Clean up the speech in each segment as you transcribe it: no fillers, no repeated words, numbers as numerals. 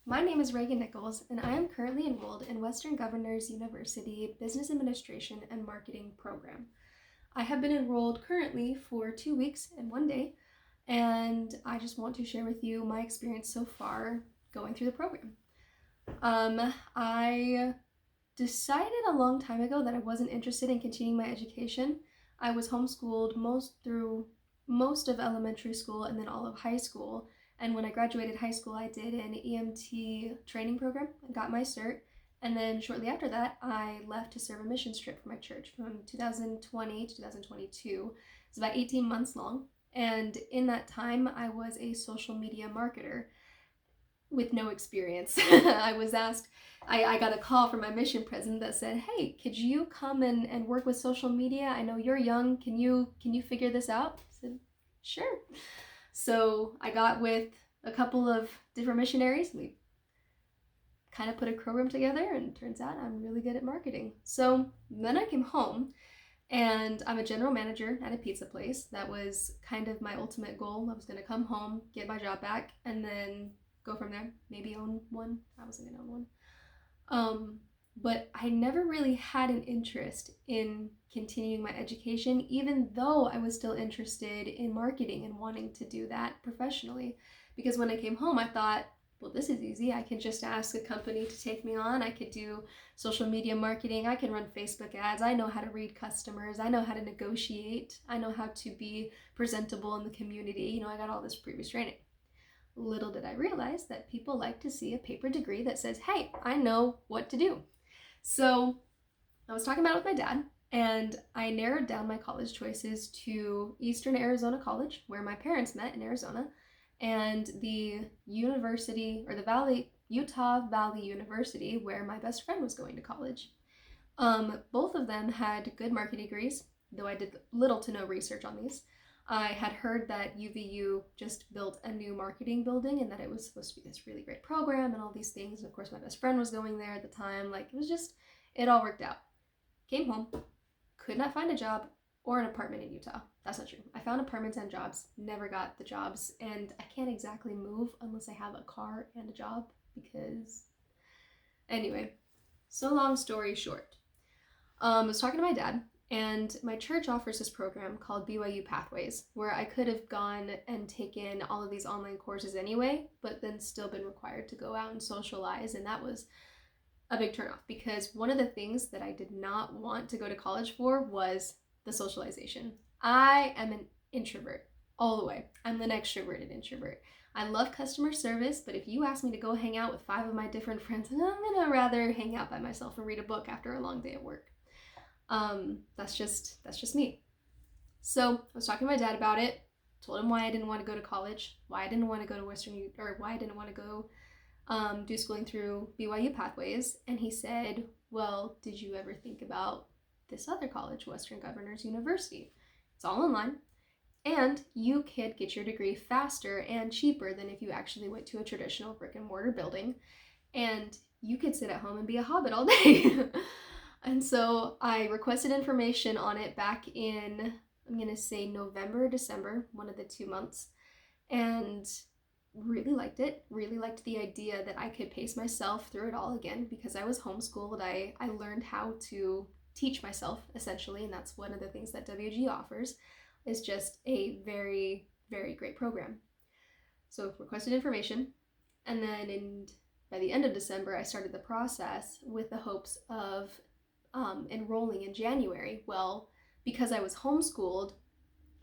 My name is Reagan Nichols, and I am currently enrolled in Western Governors University Business Administration and Marketing program. I have been enrolled currently for 2 weeks and 1 day, and I just want to share with you my experience so far going through the program. I decided a long time ago that I wasn't interested in continuing my education. I was homeschooled through most of elementary school and then all of high school. And when I graduated high school, I did an EMT training program and got my cert. And then shortly after that, I left to serve a missions trip for my church from 2020 to 2022. It's about 18 months long. And in that time, I was a social media marketer with no experience. I was asked, I got a call from my mission president that said, hey, could you come and work with social media? I know you're young. Can you figure this out? I said, sure. So I got with a couple of different missionaries. We kind of put a program together, and it turns out I'm really good at marketing. So then I came home, and I'm a general manager at a pizza place. That was kind of my ultimate goal. I was going to come home, get my job back, and then go from there. Maybe own one. I wasn't going to own one. But I never really had an interest in continuing my education, even though I was still interested in marketing and wanting to do that professionally. Because when I came home, I thought, well, this is easy. I can just ask a company to take me on. I could do social media marketing. I can run Facebook ads. I know how to read customers. I know how to negotiate. I know how to be presentable in the community. I got all this previous training. Little did I realize that people like to see a paper degree that says, hey, I know what to do. So I was talking about it with my dad, and I narrowed down my college choices to Eastern Arizona College, where my parents met in Arizona, and the university, or the Utah Valley University, where my best friend was going to college. Both of them had good marketing degrees, though I did little to no research on these. I had heard that WGU just built a new marketing building and that it was supposed to be this really great program and all these things. And of course, my best friend was going there at the time. It all worked out. Came home, could not find a job or an apartment in Utah. That's not true. I found apartments and jobs, never got the jobs, and I can't exactly move unless I have a car and a job because... Anyway, so long story short. I was talking to my dad, and my church offers this program called BYU Pathways, where I could have gone and taken all of these online courses anyway, but then still been required to go out and socialize, and that was a big turnoff because one of the things that I did not want to go to college for was the socialization. I am an introvert all the way. I'm an extroverted introvert. I love customer service, but if you ask me to go hang out with 5 of my different friends, I'm gonna rather hang out by myself and read a book after a long day at work. That's just me. So I was talking to my dad about it, told him why I didn't want to go to college, why I didn't want to go to why I didn't want to go do schooling through BYU Pathways, and he said, well, did you ever think about this other college, Western Governors University? It's all online, and you could get your degree faster and cheaper than if you actually went to a traditional brick and mortar building, and you could sit at home and be a hobbit all day. And so I requested information on it back in, I'm going to say November or December, one of the 2 months, and really liked it. Really liked the idea that I could pace myself through it all again because I was homeschooled. I learned how to teach myself, essentially, and that's one of the things that WGU offers, is just a very, very great program. So requested information, and then by the end of December, I started the process with the hopes of enrolling in January. Well, because I was homeschooled,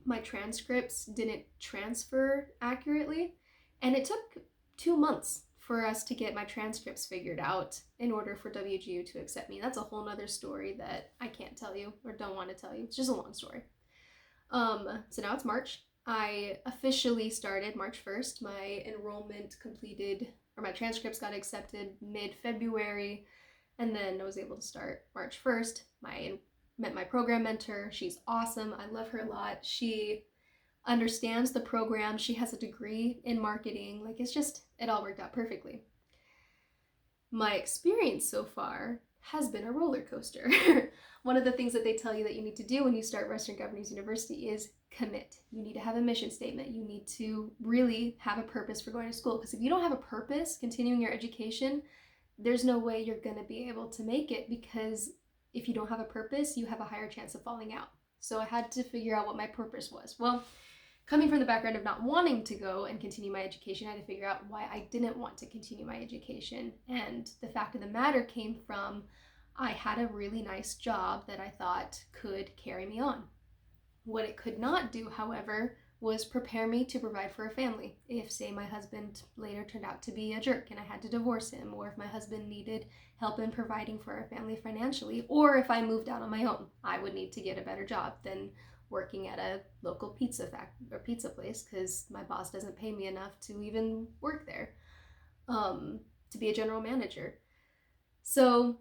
my transcripts didn't transfer accurately, and it took 2 months for us to get my transcripts figured out in order for WGU to accept me. That's a whole nother story that I can't tell you or don't want to tell you. It's just a long story. So now it's March. I officially started March 1st. My enrollment completed, or my transcripts got accepted mid-February. And then I was able to start March 1st. Met my program mentor. She's awesome. I love her a lot. She understands the program. She has a degree in marketing. It all worked out perfectly. My experience so far has been a roller coaster. One of the things that they tell you that you need to do when you start Western Governors University is commit. You need to have a mission statement. You need to really have a purpose for going to school, because if you don't have a purpose continuing your education, there's no way you're going to be able to make it, because if you don't have a purpose, you have a higher chance of falling out. So I had to figure out what my purpose was. Well, coming from the background of not wanting to go and continue my education, I had to figure out why I didn't want to continue my education. And the fact of the matter came from, I had a really nice job that I thought could carry me on. What it could not do, however, was prepare me to provide for a family. If, say, my husband later turned out to be a jerk and I had to divorce him, or if my husband needed help in providing for our family financially, or if I moved out on my own, I would need to get a better job than working at a local pizza place, because my boss doesn't pay me enough to even work there, to be a general manager. So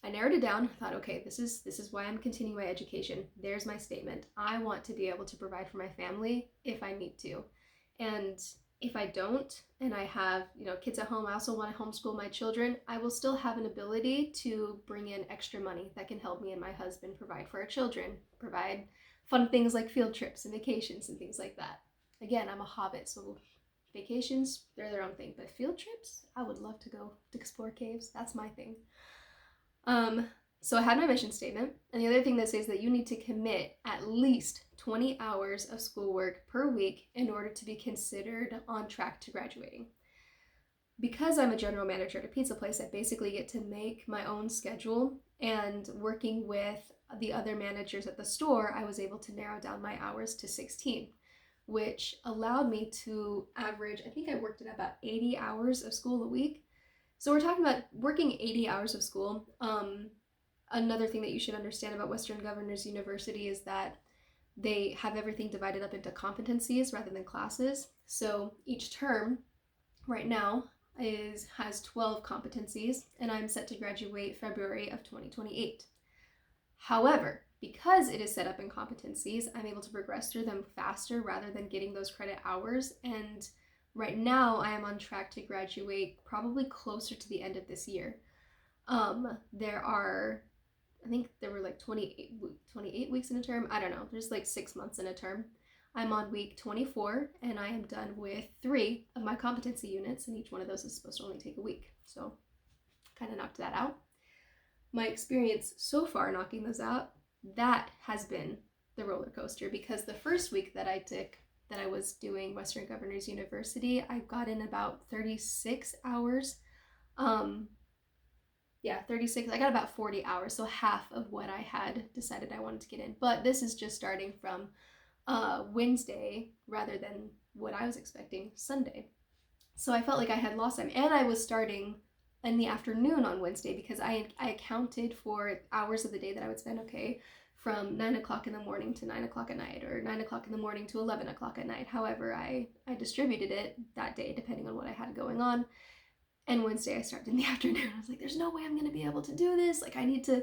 I narrowed it down. I thought, okay, this is why I'm continuing my education. There's my statement. I want to be able to provide for my family if I need to. And if I don't, and I have, kids at home, I also want to homeschool my children, I will still have an ability to bring in extra money that can help me and my husband provide for our children, provide fun things like field trips and vacations and things like that. Again, I'm a hobbit, so vacations, they're their own thing. But field trips, I would love to go to explore caves. That's my thing. So I had my mission statement, and the other thing that says that you need to commit at least 20 hours of schoolwork per week in order to be considered on track to graduating. Because I'm a general manager at a pizza place, I basically get to make my own schedule, and working with the other managers at the store, I was able to narrow down my hours to 16, which allowed me to average, I think I worked at about 80 hours of school a week. So we're talking about working 80 hours of school. Another thing that you should understand about Western Governors University is that they have everything divided up into competencies rather than classes. So each term right now has 12 competencies, and I'm set to graduate February of 2028. However, because it is set up in competencies, I'm able to progress through them faster rather than getting those credit hours. And right now, I am on track to graduate probably closer to the end of this year. I think there were like 28 weeks in a term. I don't know. There's like 6 months in a term. I'm on week 24, and I am done with 3 of my competency units, and each one of those is supposed to only take a week. So kind of knocked that out. My experience so far knocking those out, that has been the roller coaster, because the first week that I took, that I was doing Western Governors University, I got in about 36 hours. 36. I got about 40 hours, so half of what I had decided I wanted to get in. But this is just starting from Wednesday rather than what I was expecting, Sunday. So I felt like I had lost time, and I was starting in the afternoon on Wednesday, because I accounted for hours of the day that I would spend, from 9 o'clock in the morning to 9 o'clock at night, or 9 o'clock in the morning to 11 o'clock at night. However, I distributed it that day depending on what I had going on. And Wednesday I started in the afternoon. I was like, there's no way I'm going to be able to do this. Like, I need to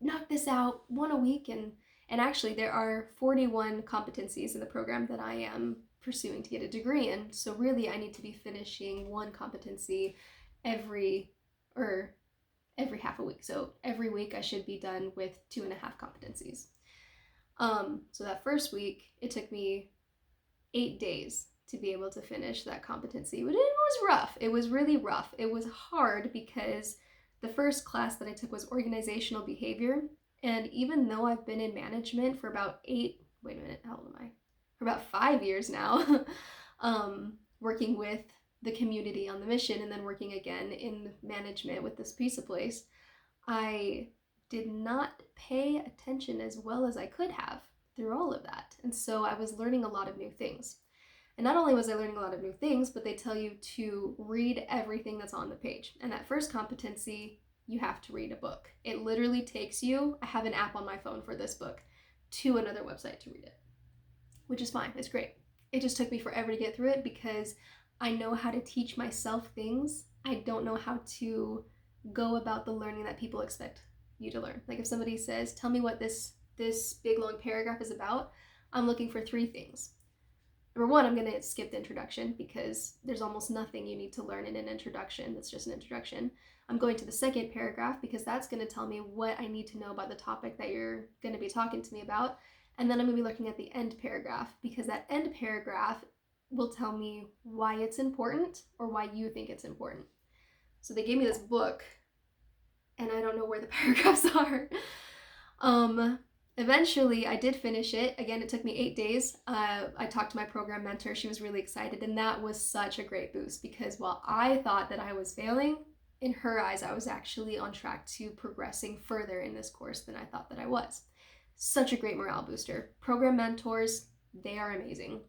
knock this out one a week. And actually there are 41 competencies in the program that I am pursuing to get a degree in. So really I need to be finishing one competency every half a week. So every week I should be done with 2.5 competencies. So that first week, it took me 8 days to be able to finish that competency. But it was rough. It was really rough. It was hard because the first class that I took was organizational behavior. And even though I've been in management for about 5 years now, working with the community on the mission, and then working again in management with this pizza place, I did not pay attention as well as I could have through all of that. And so I was learning a lot of new things. And not only was I learning a lot of new things, but they tell you to read everything that's on the page. And that first competency, you have to read a book. It literally takes you, I have an app on my phone for this book, to another website to read it, which is fine. It's great. It just took me forever to get through it because I know how to teach myself things. I don't know how to go about the learning that people expect you to learn. Like if somebody says, tell me what this big long paragraph is about, I'm looking for 3 things. Number 1, I'm going to skip the introduction because there's almost nothing you need to learn in an introduction. That's just an introduction. I'm going to the second paragraph because that's going to tell me what I need to know about the topic that you're going to be talking to me about. And then I'm going to be looking at the end paragraph, because that end paragraph will tell me why it's important or why you think it's important. So they gave me this book, and I don't know where the paragraphs are. Eventually, I did finish it. Again, it took me 8 days. I talked to my program mentor. She was really excited, and that was such a great boost, because while I thought that I was failing, in her eyes, I was actually on track to progressing further in this course than I thought that I was. Such a great morale booster. Program mentors, they are amazing.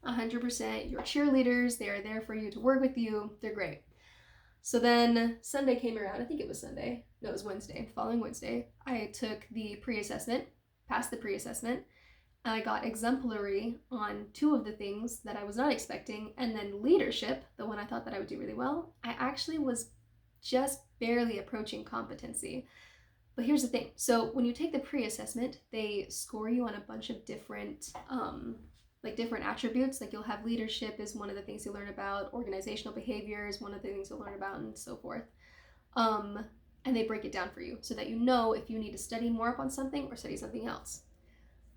100% your cheerleaders. They are there for you to work with you. They're great. So then Sunday came around. I think it was Sunday. No, it was Wednesday. Following Wednesday, I took the pre-assessment, passed the pre-assessment. I got exemplary on 2 of the things that I was not expecting. And then leadership, the one I thought that I would do really well, I actually was just barely approaching competency. But here's the thing. So when you take the pre-assessment, they score you on a bunch of different different attributes. Like you'll have leadership is one of the things you learn about, organizational behavior is one of the things you'll learn about, and so forth. And they break it down for you so that you know if you need to study more up on something or study something else.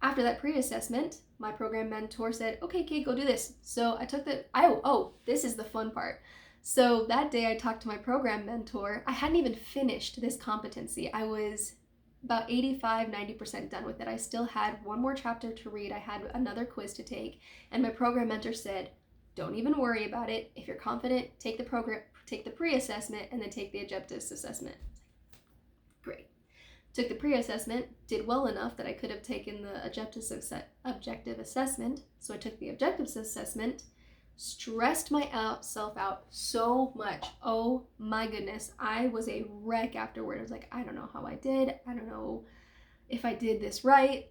After that pre-assessment, my program mentor said, okay, Kate, go do this. So I took this is the fun part. So that day I talked to my program mentor. I hadn't even finished this competency. I was about 85-90% done with it. I still had one more chapter to read. I had another quiz to take, and my program mentor said, don't even worry about it. If you're confident, take the pre-assessment and then take the objective assessment. Great. Took the pre-assessment, did well enough that I could have taken the objective assessment. So I took the objective assessment, stressed myself out so much. Oh my goodness. I was a wreck afterward. I was like, I don't know how I did. I don't know if I did this right.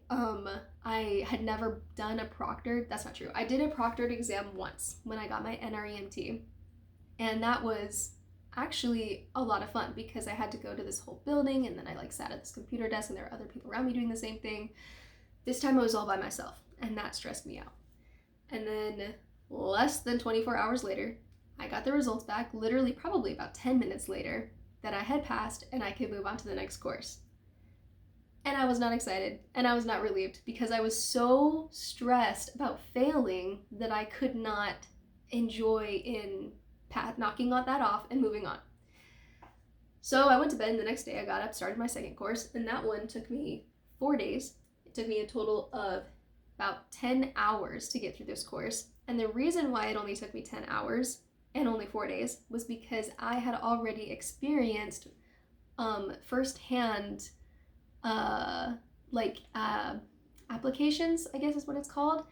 I had never done a proctored. That's not true. I did a proctored exam once when I got my NREMT. And that was actually a lot of fun, because I had to go to this whole building, and then I sat at this computer desk and there were other people around me doing the same thing. This time I was all by myself, and that stressed me out. And then less than 24 hours later, I got the results back, literally probably about 10 minutes later, that I had passed and I could move on to the next course. And I was not excited, and I was not relieved, because I was so stressed about failing that I could not enjoy in knocking that off and moving on. So I went to bed, and the next day I got up, started my second course, and that one took me 4 days. It took me a total of about 10 hours to get through this course. And the reason why it only took me 10 hours and only 4 days was because I had already experienced firsthand applications, I guess is what it's called,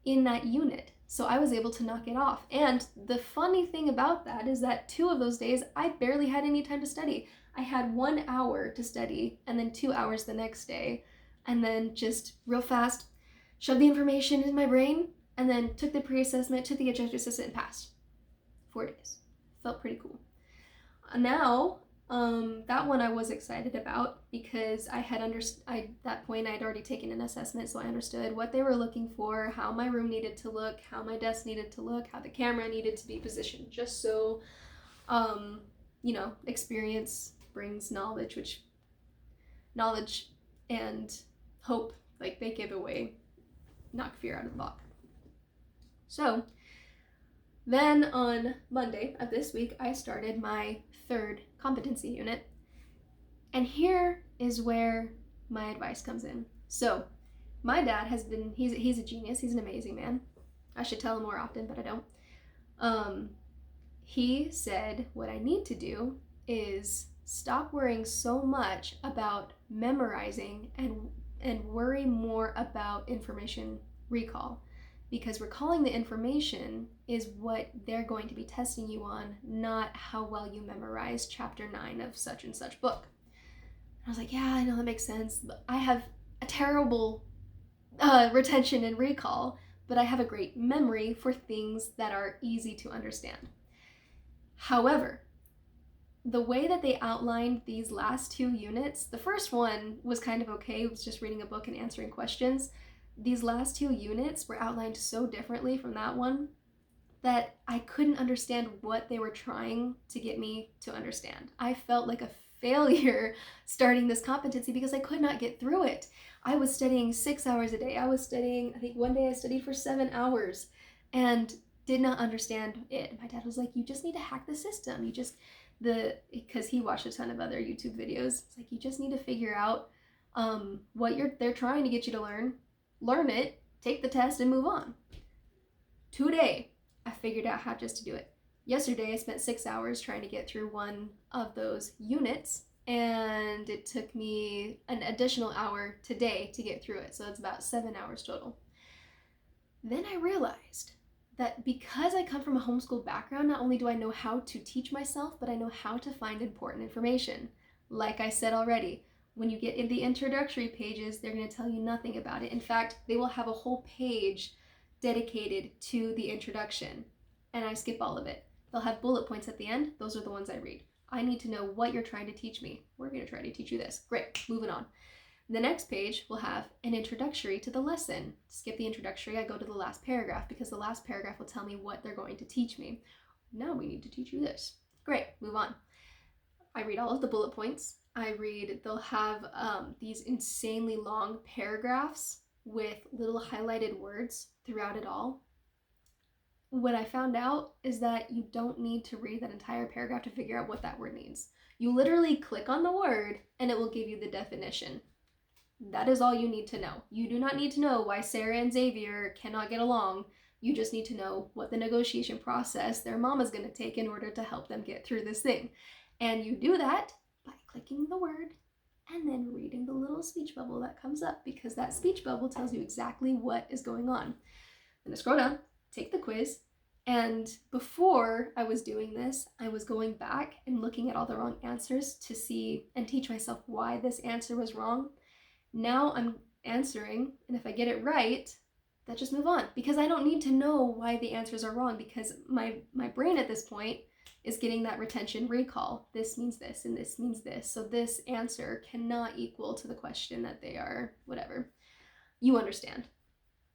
in that unit. So I was able to knock it off. And the funny thing about that is that 2 of those days, I barely had any time to study. I had 1 hour to study and then 2 hours the next day. And then just real fast, shoved the information in my brain, and then took the pre-assessment, took the objective assessment, and passed. 4 days. Felt pretty cool. Now, that one I was excited about, because at that point I had already taken an assessment, so I understood what they were looking for, how my room needed to look, how my desk needed to look, how the camera needed to be positioned, just so, experience brings knowledge, which knowledge and hope, they give away, knock fear out of the block. So then on Monday of this week, I started my 3rd competency unit. And here is where my advice comes in. So my dad he's a genius. He's an amazing man. I should tell him more often, but I don't. He said what I need to do is stop worrying so much about memorizing and worry more about information recall. Because recalling the information is what they're going to be testing you on, not how well you memorize chapter 9 of such and such book. And I was like, yeah, I know that makes sense. I have a terrible retention and recall, but I have a great memory for things that are easy to understand. However, the way that they outlined these last 2 units, the first one was kind of okay. It was just reading a book and answering questions. These last 2 units were outlined so differently from that one that I couldn't understand what they were trying to get me to understand. I felt like a failure starting this competency because I could not get through it. I was studying 6 hours a day. I was studying, I think one day I studied for 7 hours and did not understand it. My dad was like, you just need to hack the system. Because he watched a ton of other YouTube videos. It's like, you just need to figure out what they're trying to get you to learn it, take the test, and move on. Today, I figured out how just to do it. Yesterday, I spent 6 hours trying to get through one of those units, and it took me an additional hour today to get through it. So it's about 7 hours total. Then I realized that because I come from a homeschool background, not only do I know how to teach myself, but I know how to find important information. Like I said already, when you get in the introductory pages, they're going to tell you nothing about it. In fact, they will have a whole page dedicated to the introduction, and I skip all of it. They'll have bullet points at the end. Those are the ones I read. I need to know what you're trying to teach me. We're going to try to teach you this. Great, moving on. The next page will have an introductory to the lesson. Skip the introductory, I go to the last paragraph because the last paragraph will tell me what they're going to teach me. Now we need to teach you this. Great, move on. I read all of the bullet points. They'll have these insanely long paragraphs with little highlighted words throughout it all. What I found out is that you don't need to read that entire paragraph to figure out what that word means. You literally click on the word and it will give you the definition. That is all you need to know. You do not need to know why Sarah and Xavier cannot get along. You just need to know what the negotiation process their mom is going to take in order to help them get through this thing. And you do that by clicking the word and then reading the little speech bubble that comes up, because that speech bubble tells you exactly what is going on. Then I scroll down, take the quiz, and before I was doing this, I was going back and looking at all the wrong answers to see and teach myself why this answer was wrong. Now I'm answering, and if I get it right, then just move on, because I don't need to know why the answers are wrong, because my brain at this point is getting that retention recall. This means this and this means this, so this answer cannot equal to the question that they are, whatever. You understand.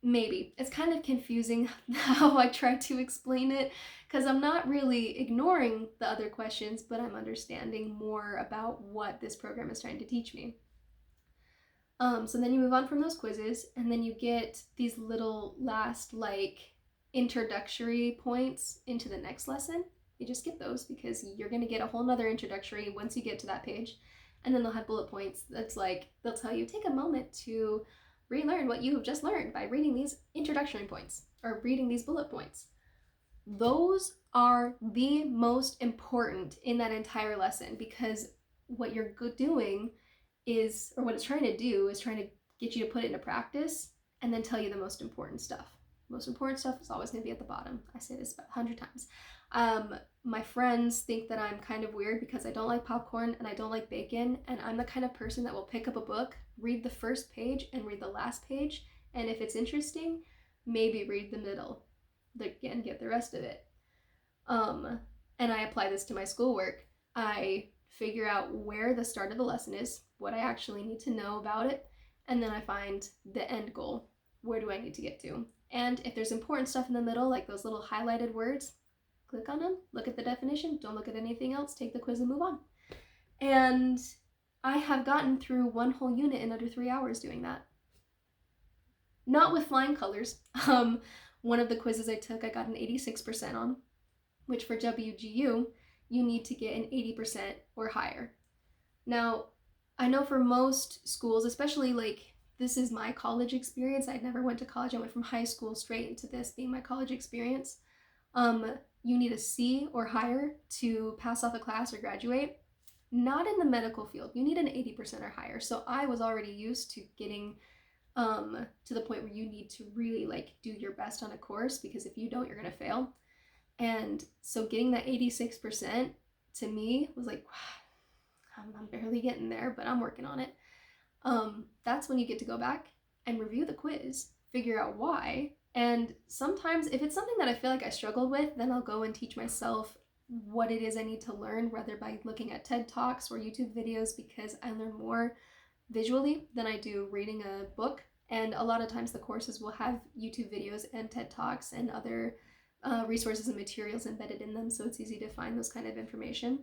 Maybe. It's kind of confusing how I try to explain it, because I'm not really ignoring the other questions, but I'm understanding more about what this program is trying to teach me. So then you move on from those quizzes, and then you get these little last introductory points into the next lesson. You just skip those because you're going to get a whole nother introductory once you get to that page. And then they'll have bullet points that's they'll tell you, take a moment to relearn what you have just learned by reading these introductory points or reading these bullet points. Those are the most important in that entire lesson, because what you're doing is, or what it's trying to do is trying to get you to put it into practice and then tell you the most important stuff. Most important stuff is always going to be at the bottom. I say this about 100 times. My friends think that I'm kind of weird because I don't like popcorn and I don't like bacon, and I'm the kind of person that will pick up a book, read the first page and read the last page, and if it's interesting, maybe read the middle. Again, get the rest of it. And I apply this to my schoolwork. I figure out where the start of the lesson is, what I actually need to know about it, and then I find the end goal. Where do I need to get to? And if there's important stuff in the middle, like those little highlighted words, click on them, look at the definition, don't look at anything else, take the quiz and move on. And I have gotten through one whole unit in under 3 hours doing that. Not with flying colors. One of the quizzes I took, I got an 86% on, which for WGU, you need to get an 80% or higher. Now, I know for most schools, especially this is my college experience. I never went to college. I went from high school straight into this being my college experience. You need a C or higher to pass off a class or graduate. Not in the medical field. You need an 80% or higher. So I was already used to getting to the point where you need to really do your best on a course, because if you don't, you're going to fail. And so getting that 86% to me was I'm barely getting there, but I'm working on it. That's when you get to go back and review the quiz, figure out why. And sometimes if it's something that I feel like I struggled with, then I'll go and teach myself what it is I need to learn, whether by looking at TED Talks or YouTube videos, because I learn more visually than I do reading a book. And a lot of times the courses will have YouTube videos and TED Talks and other resources and materials embedded in them, so it's easy to find those kind of information.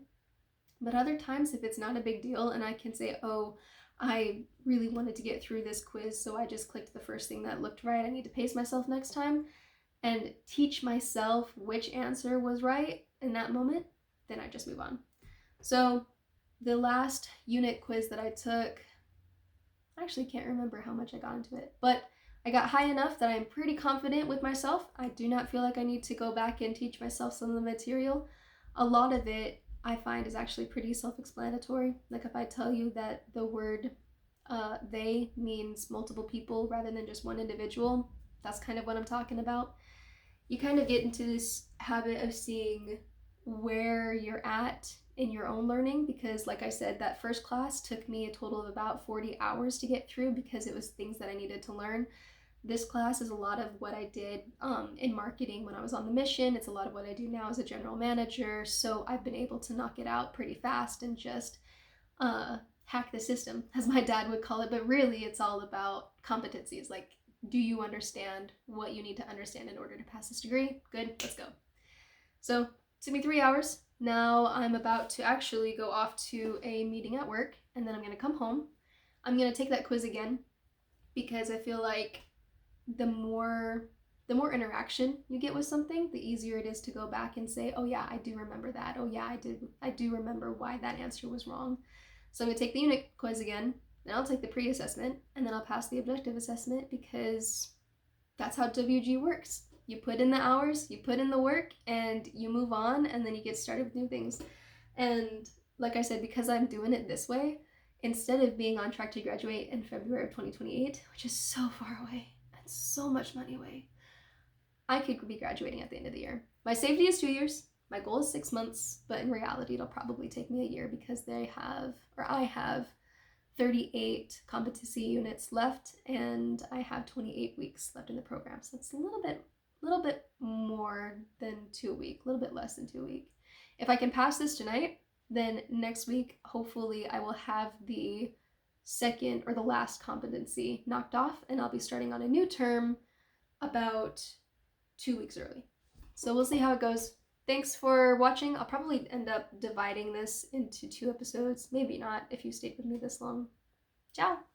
But other times, if it's not a big deal and I can say, oh, I really wanted to get through this quiz, so I just clicked the first thing that looked right, I need to pace myself next time and teach myself which answer was right in that moment, then I just move on. So the last unit quiz that I took, I actually can't remember how much I got into it, but I got high enough that I'm pretty confident with myself. I do not feel like I need to go back and teach myself some of the material. A lot of it I find is actually pretty self-explanatory. Like if I tell you that the word they means multiple people rather than just one individual, that's kind of what I'm talking about. You kind of get into this habit of seeing where you're at in your own learning, because like I said, that first class took me a total of about 40 hours to get through because it was things that I needed to learn. This class is a lot of what I did in marketing when I was on the mission. It's a lot of what I do now as a general manager, so I've been able to knock it out pretty fast and just hack the system, as my dad would call it. But really it's all about competencies. Like, do you understand what you need to understand in order to pass this degree? Good, let's go. So it took me 3 hours. Now I'm about to actually go off to a meeting at work, and then I'm going to come home. I'm going to take that quiz again because I feel like the more interaction you get with something, the easier it is to go back and say, oh yeah, I do remember that. Oh yeah, I do remember why that answer was wrong. So I'm going to take the unit quiz again, then I'll take the pre-assessment, and then I'll pass the objective assessment, because that's how WGU works. You put in the hours, you put in the work, and you move on, and then you get started with new things. And like I said, because I'm doing it this way, instead of being on track to graduate in February of 2028, which is so far away and so much money away, I could be graduating at the end of the year. My safety is 2 years. My goal is 6 months, but in reality, it'll probably take me a year because I have 38 competency units left, and I have 28 weeks left in the program. So it's a little bit more than 2 weeks, a little bit less than 2 weeks. If I can pass this tonight, then next week, hopefully I will have the second or the last competency knocked off, and I'll be starting on a new term about 2 weeks early. So we'll see how it goes. Thanks for watching. I'll probably end up dividing this into 2 episodes. Maybe not if you stayed with me this long. Ciao!